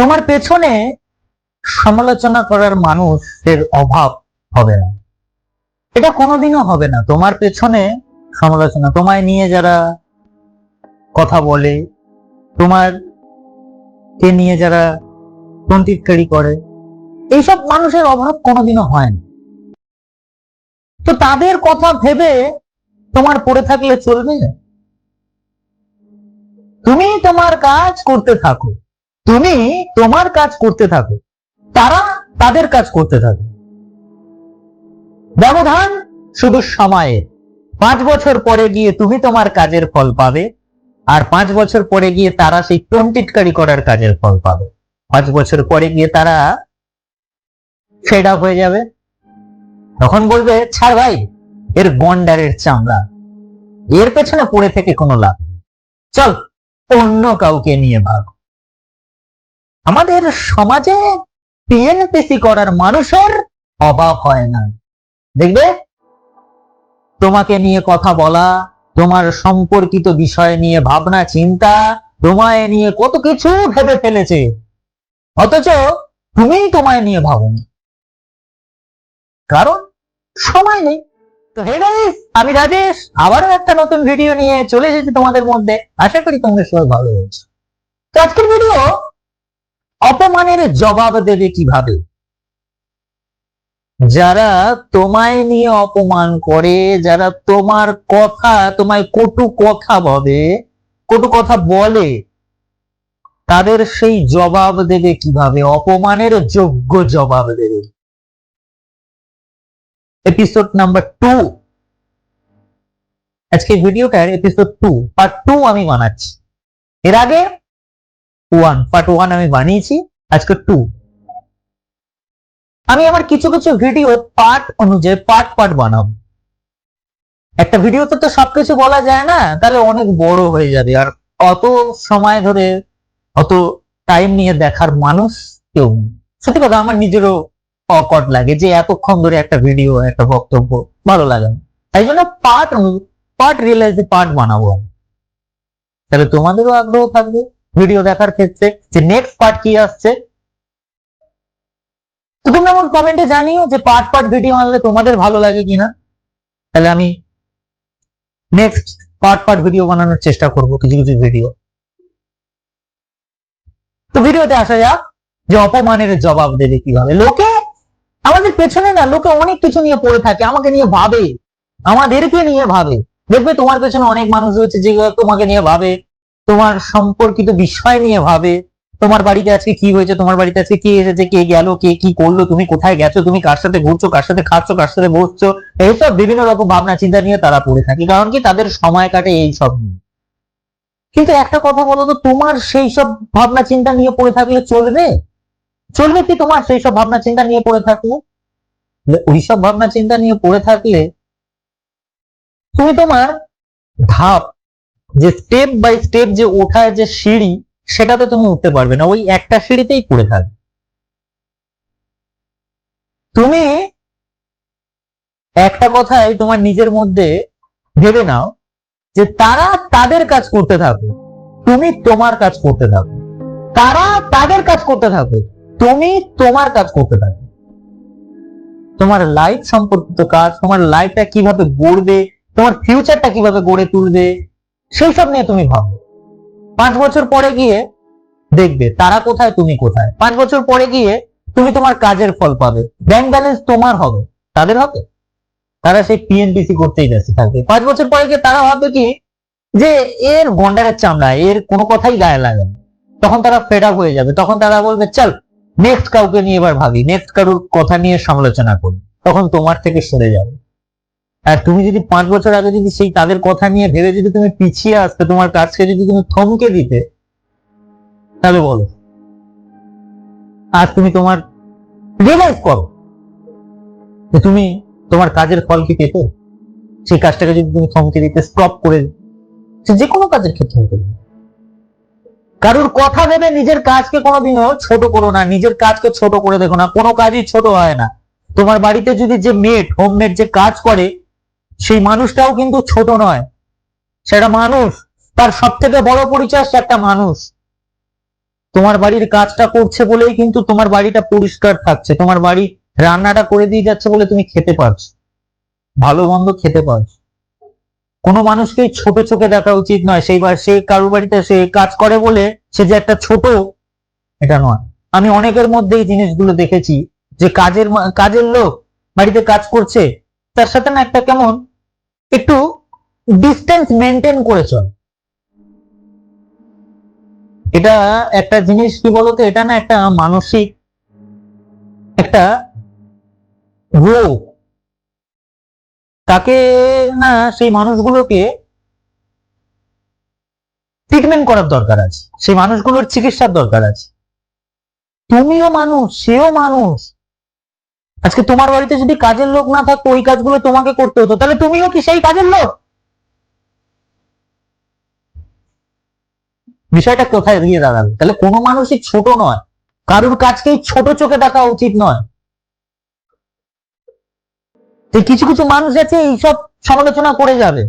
তোমার পেছনে সমালোচনা করার মানুষের অভাব হবে না, এটা কোনোদিনও হবে না। তোমার পেছনে সমালোচনা, তোমায় নিয়ে যারা কথা বলে, তোমার কে নিয়ে যারা টন্টিটকারি করে, এইসব মানুষের অভাব কোনোদিনও হয় না। তো তাদের কথা ভেবে তোমার পড়ে থাকলে চলবে? তুমি তোমার কাজ করতে থাকো, তুমি তোমার কাজ করতে থাকো, তারা তাদের কাজ করতে থাকে। ব্যবধান শুধু সময়ে। 5 বছর পরে গিয়ে তুমি তোমার কাজের ফল পাবে, আর 5 বছর পরে গিয়ে তারা সেই টন্টিটকারি করার কাজের ফল পাবে। 5 বছর পরে গিয়ে তারা ফেড আপ হয়ে যাবে, তখন বলবে ছাড় ভাই, এর গন্ডারের চামড়া, এর পেছনে পড়ে থেকে কোনো লাভ নেই, চল অন্য কাউকে নিয়ে ভাগ। আমাদের সমাজে পিএনপিসি করার মানুষের অভাব হয় না। দেখবে তোমাকে নিয়ে কথা বলা, তোমার সম্পর্কিত বিষয় নিয়ে ভাবনা চিন্তা, তোমায় নিয়ে কত কিছু ভেবে ফেলেছে, অথচ তুমি তোমায় নিয়ে ভাবনি, কারণ সময় নেই। তো হে গাইস, আমি রাজেশ আবারও একটা নতুন ভিডিও নিয়ে চলে এসেছি তোমাদের মধ্যে। আশা করি তোমরা সবাই ভালো হয়েছে। তো আজকের ভিডিও অপমানের জবাব দেবে কিভাবে। যারা তোমায় নিয়ে অপমান করে, যারা তোমার কথা, তোমায় কটু কথা বলে, কটু কথা বলে, তাদের সেই জবাব দেবে কিভাবে, অপমানের যোগ্য জবাব দেবে। এপিসোড নাম্বার 2, আজকে ভিডিওটার এপিসোড 2 পার্ট 2 আমি বানাচ্ছি। এর আগে পার্ট 1 আমি বানিয়েছি, আজকে 2। আমি আমার কিছু কিছু ভিডিও পার্ট অনুযায়ী পার্ট বানাবো। একটা ভিডিওতে তো সবকিছু বলা যায় না, তাহলে অনেক বড় হয়ে যাবে, আর অত সময় ধরে অত টাইম নিয়ে দেখার মানুষ কেউ নেই। সত্যি কথা, আমার নিজেরও অকওয়ার্ড লাগে যে এতক্ষণ ধরে একটা ভিডিও, একটা বক্তব্য ভালো লাগে না। তাই জন্য পার্ট রিয়েলাইজে পার্ট বানাবো। তাহলে তোমাদেরও আগ্রহ থাকবে ভিডিও দেখার ক্ষেত্রে যে নেক্সট পার্ট কি আসছে। তো তোমরা আমার কমেন্টে জানিও যে পার্ট ভিডিও আনলে তোমাদের ভালো লাগে কিনা, তাহলে আমি নেক্সট পার্ট ভিডিও বানানোর চেষ্টা করব, কিছু কিছু ভিডিও। তো ভিডিওতে আসা যাক যে অপমানের জবাব দেবে কিভাবে। লোকে আমাদের পেছনে না, লোকে অনেক কিছু নিয়ে পড়ে থাকে, আমাকে নিয়ে ভাবে, আমাদেরকে নিয়ে ভাবে। দেখবে তোমার পেছনে অনেক মানুষ রয়েছে যে তোমাকে নিয়ে ভাবে, তোমার সম্পর্কিত বিষয় নিয়ে ভাবে, তোমার বাড়িতে আজকে কি হয়েছে, তোমার বাড়িতে আজকে কে এসেছে, কে গেল, কে কি করলো, তুমি কোথায় গেছো, তুমি কার সাথে ঘুরছো, কার সাথে খাচ্ছ, কার সাথে বসছো, এইসব বিভিন্ন রকম ভাবনা চিন্তা নিয়ে তারা পড়ে থাকে। কারণ কি, তাদের সময় কাটে এই সব নিয়ে। কিন্তু একটা কথা বলো তো, তোমার সেই সব ভাবনা চিন্তা নিয়ে পড়ে থাকলে চলবে? চলবে কি তোমার সেই সব ভাবনা চিন্তা নিয়ে পড়ে থাকলে? ওইসব ভাবনা চিন্তা নিয়ে পড়ে থাকলে তুমি তোমার ধাপ, যে স্টেপ বাই স্টেপ যে ওঠার যে সিঁড়ি, সেটাতে তুমি উঠতে পারবে না, ওই একটা সিঁড়িতেই পড়ে থাকবে। তুমি একটা কথাই তোমার নিজের মধ্যে ভেবে নাও যে তারা তাদের কাজ করতে থাকো, তুমি তোমার কাজ করতে থাকো। তারা তাদের কাজ করতে থাকো, তুমি তোমার কাজ করতে থাকো। তোমার লাইফ সম্পর্কিত কাজ, তোমার লাইফটা কিভাবে গড়বে, তোমার ফিউচারটা কিভাবে গড়ে তুলবে, সেই সব নিয়ে তুমি ভাবো। 5 বছর পরে গিয়ে দেখবে তারা কোথায়, তুমি কোথায়। 5 বছর পরে গিয়ে তুমি তোমার কাজের ফল পাবে, ব্যাংক ব্যালেন্স তোমার হবে, তাদের হবে? তারা সেই পিএনপিসি করতেই ব্যস্ত থাকবে। 5 বছর পরে গিয়ে তারা ভাববে কি যে এর গন্ডারের চামড়া, এর কোনো কথাই গায়ে লাগে না। তখন তারা ফেড আপ হয়ে যাবে, তখন তারা বলবে চল নেক্সট কাউকে নিয়ে এবার ভাবি, নেক্সট কারোর কথা নিয়ে সমালোচনা করি, তখন তোমার থেকে সরে যাবে। আর তুমি যদি 5 বছর আগে যদি সেই তাদের কথা নিয়ে ভেবে যদি তুমি পিছিয়ে আসতে, তোমার কাজকে যদি তুমি থমকে দিতে, তাহলে বলো আজ তুমি তোমার রিয়েলাইজ করো যে তুমি তোমার কাজের ফল কি পেতে। সেই কাজটাকে যদি তুমি থমকে দিতে, স্টপ করে, যে কোনো কাজের ক্ষেত্রে হতে পারে। কারোর কথা ভেবে নিজের কাজকে কোনোদিনও ছোট করো না, নিজের কাজকে ছোট করে দেখো না, কোনো কাজই ছোট হয় না। তোমার বাড়িতে যদি যে মেড, হোমমেড যে কাজ করে, সেই মানুষটাও কিন্তু ছোট নয়, সেটা মানুষ। তার সব থেকে বড় পরিচয় সে একটা মানুষ। তোমার বাড়ির কাজটা করছে বলেই কিন্তু তোমার বাড়িটা পরিষ্কার থাকছে, তোমার বাড়ি রান্নাটা করে দিয়ে যাচ্ছে বলে তুমি খেতে পারছো, ভালো মন্দ খেতে পারছো। কোনো মানুষকে ছোট চোখে দেখা উচিত নয়, সেইবার সে কারোর বাড়িতে সে কাজ করে বলে সে যে একটা ছোট, এটা নয়। আমি অনেকের মধ্যে এই জিনিসগুলো দেখেছি যে কাজের লোক বাড়িতে কাজ করছে, তার সাথে না একটা কেমন একটু ডিস্টেন্স মেনটেন করে চল। এটা একটা জিনিস কি বলতো, এটা না একটা মানসিক একটা রোগ। তাকে না সেই মানুষগুলোকে ট্রিটমেন্ট করার দরকার আছে, সেই মানুষগুলোর চিকিৎসার দরকার আছে। তুমিও মানুষ, সেও মানুষ। আজকে তোমার বাড়িতে যদি কাজের লোক না থাকতো, ওই কাজগুলো তোমাকে করতে হতো, তাহলে তুমিও কি সেই কাজের লোক? বিষয়টা কোথায় গিয়ে দাঁড়াবে? তাহলে কোনো মানুষই ছোট নয়, কারোর কাজকেই ছোট চোখে দেখা উচিত নয়। তো কিছু কিছু মানুষ আছে এইসব সমালোচনা করে যাবে,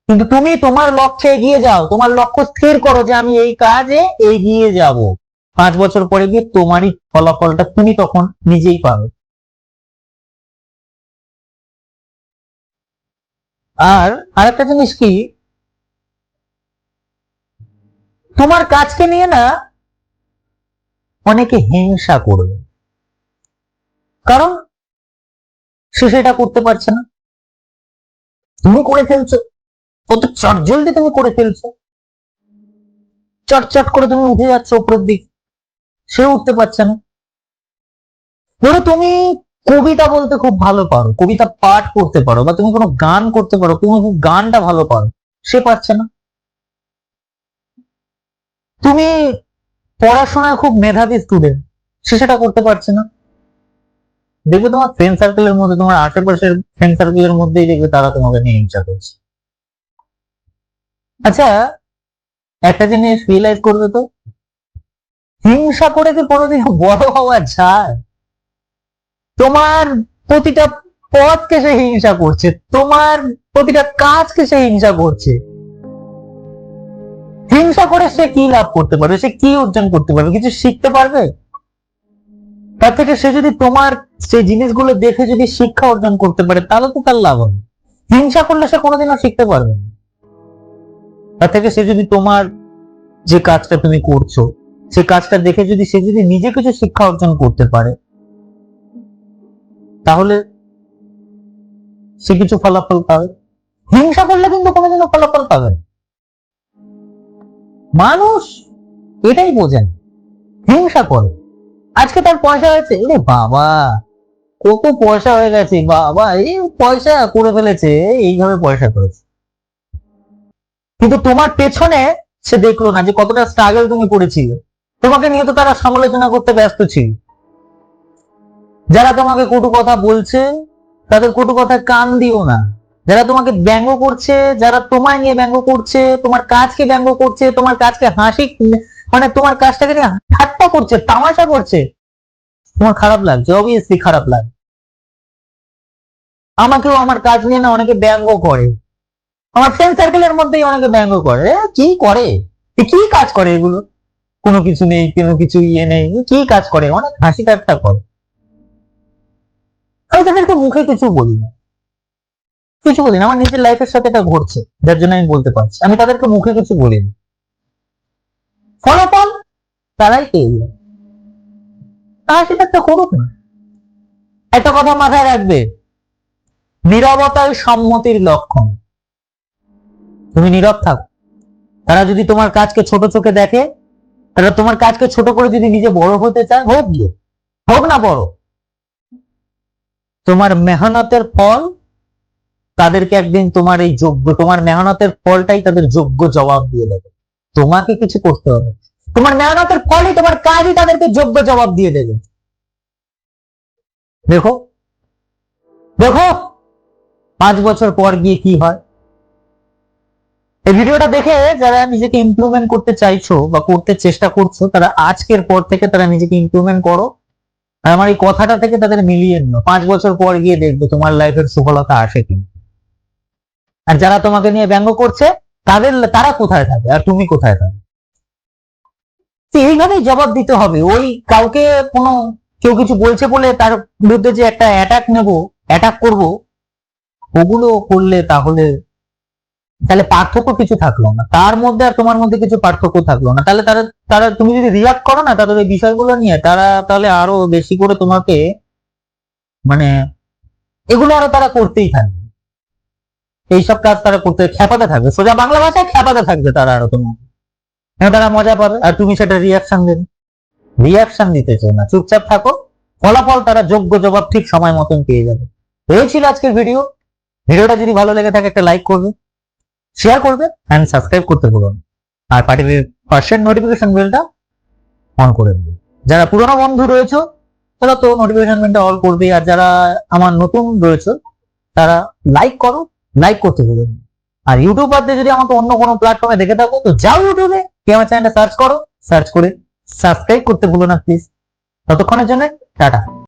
কিন্তু তুমি তোমার লক্ষ্যে এগিয়ে যাও, তোমার লক্ষ্য স্থির করো যে আমি এই কাজে এগিয়ে যাব। 5 বছর পরে গিয়ে তোমারই ফলাফলটা তুমি তখন নিজেই পাবে। আর আরেকটা জিনিস কি, তোমার কাজকে নিয়ে না অনেকে হিংসা করবে, কারণ সে সেটা করতে পারছে না, তুমি করে ফেলছো, কত চট জলদি তুমি করে ফেলছো, চটচট করে তুমি উঠে যাচ্ছ উপরের দিকে, সে উঠতে পারছে না। ধরো তুমি কবিতা বলতে খুব ভালো পারো, কবিতা পাঠ করতে পারো, বা তুমি কোনো গান করতে পারো, তুমি গানটা ভালো পারো, সে পারছে না। তুমি পড়াশোনায় খুব মেধাবী স্টুডেন্ট, সে সেটা করতে পারছে না। দেখবে তোমার ফ্রেন্ড সার্কেলের মধ্যে, তোমার আশেপাশের ফ্রেন্ড সার্কেলের মধ্যেই দেখবে তারা তোমাকে নিয়ে হিংসা করছে। আচ্ছা, একটা জিনিস রিয়েলাইজ করবে তো, হিংসা করে কি কোনোদিন বড় হওয়া যায়? তোমার প্রতিটা পথকে সে হিংসা করছে, তোমার প্রতিটা কাজকে সে হিংসা করছে। হিংসা করে সে কি লাভ করতে পারবে? সে কি অর্জন করতে পারবে? কিছু শিখতে পারবে? তার থেকে সে যদি তোমার সেই জিনিসগুলো দেখে যদি শিক্ষা অর্জন করতে পারে, তাহলে তো তার লাভ হবে। হিংসা করলে সে কোনোদিনও শিখতে পারবে না। তার থেকে সে যদি তোমার যে কাজটা তুমি করছো, সে কাজটা দেখে যদি সে যদি নিজে কিছু শিক্ষা অর্জন করতে পারে, তাহলে সে কিছু ফলাফল পাবে। হিংসা করলে কিন্তু কোনোদিনও ফলাফল পাবে না। মানুষ এটাই বোঝেন, হিংসা করে। আজকে তার পয়সা হয়েছে, এরে বাবা কত পয়সা হয়ে গেছে, বাবা এই পয়সা করে ফেলেছে, এইভাবে পয়সা করেছে। কিন্তু তোমার পেছনে সে দেখলো না যে কতটা স্ট্রাগল তুমি করেছিলে। তোমাকে নিয়ে তো তারা সমালোচনা করতে ব্যস্ত ছিল। যারা তোমাকে কটু কথা বলছে, তাদের কটু কথায় কান দিও না। যারা তোমাকে ব্যঙ্গ করছে, যারা তোমায় নিয়ে ব্যঙ্গ করছে, তোমার কাজকে ব্যঙ্গ করছে, তোমার কাজকে হাসি, মানে তোমার কাজটাকে নিয়ে ঠাট্টা করছে, তামাশা করছে, তোমার খারাপ লাগছে, অবভিয়াসলি খারাপ লাগে। আমাকেও আমার কাজ নিয়ে না অনেকে ব্যঙ্গ করে, আমার ফ্রেন্ড সার্কেলের মধ্যেই অনেকে ব্যঙ্গ করে। কি করে, কি কাজ করে এগুলো, কোনো কিছু নেই, কোনো কিছু ইয়ে নেই, কি কাজ করে, অনেক হাসি ঠাট্টা করে। আমি তাদেরকে মুখে কিছু বলি না, কিছু বলি না, আমার নিজের লাইফের সাথে এটা ঘটছে, যার জন্য আমি বলতে পারছি। আমি তাদেরকে মুখে কিছু বলি না, ফলাফল তারাই পেয়ে যায়। হাসি ঠাট্টা করুক না। একটা কথা মাথায় রাখবে, নীরবতাই সম্মতির লক্ষণ। তুমি নীরব থাকো, তারা যদি তোমার কাজকে ছোট চোখে দেখে, তারা তোমার কাজকে ছোট করে যদি নিজে বড় হতে চায়, হোক গিয়ে, হোক না বড়, তোমার মেহনতের ফল তাদেরকে একদিন তোমার এই যোগ্য, তোমার মেহনতের ফলটাই তাদের যোগ্য জবাব দিয়ে দেবে। তোমাকে কিছু করতে হবে, তোমার মেহনতের ফলই, তোমার কাজই তাদেরকে যোগ্য জবাব দিয়ে দেবে। দেখো দেখো 5 বছর পর গিয়ে কি হয়। এই ভিডিওটা দেখে যারা নিজেকে ইমপ্রুভমেন্ট করতে চাইছো বা করতে চেষ্টা করছো, তারা আজকের পর থেকে তারা নিজেকে ইমপ্রুভমেন্ট করো। আর আমার এই কথাটা থেকে তাদের মিলিয়ে নিও, 5 বছর পর গিয়ে দেখবে তোমার লাইফের সফলতা আসে কিনা। আর যারা তোমাকে নিয়ে ব্যঙ্গ করছে, তারা কোথায় থাকে আর তুমি কোথায় থাকো। তো এইভাবেই জবাব দিতে হবে। ওই কাউকে কোনো কেউ কিছু বলছে বলে তার বিরুদ্ধে যে একটা অ্যাটাক করব, ওগুলো করলে তাহলে পার্থক্য কিছু থাকলো না, তার মধ্যে আর তোমার মধ্যে কিছু পার্থক্য থাকলো না। তাহলে তারা তারা তুমি যদি রিয়াক্ট করো না তাদের ওই বিষয়গুলো নিয়ে, তারা তাহলে আরো বেশি করে তোমাকে মানে এগুলো আরো তারা করতেই থাকবে, এইসব কাজ তারা করতে খ্যাপাতে থাকবে, সোজা বাংলা ভাষায় খ্যাপাতে থাকবে তারা আরো তোমার। তারা মজা পাবে আর তুমি সেটা রিয়াকশন দিতে চাও না, চুপচাপ থাকো, ফলাফল তারা যোগ্য জবাব ঠিক সময় মতন পেয়ে যাবে। এই ছিল আজকের ভিডিওটা যদি ভালো লেগে থাকে একটা লাইক করবে, শেয়ার করবে এন্ড সাবস্ক্রাইব করতে ভুলো না। আর পাশের নোটিফিকেশন বেলটা অন করে দেবে। যারা পুরনো বন্ধু রয়েছে তারা তো নোটিফিকেশন বেলটা অল করবে, আর যারা আমার নতুন রয়েছে তারা লাইক করতে ভুলো না। আর ইউটিউব বাদ দিয়ে যদি আমাকে অন্য কোনো প্ল্যাটফর্মে দেখে থাকো তো যাও ইউটিউবে, কে আমার চ্যানেলটা সার্চ করে সাবস্ক্রাইব করতে ভুলো না প্লিজ। ততক্ষণের জন্য টাটা।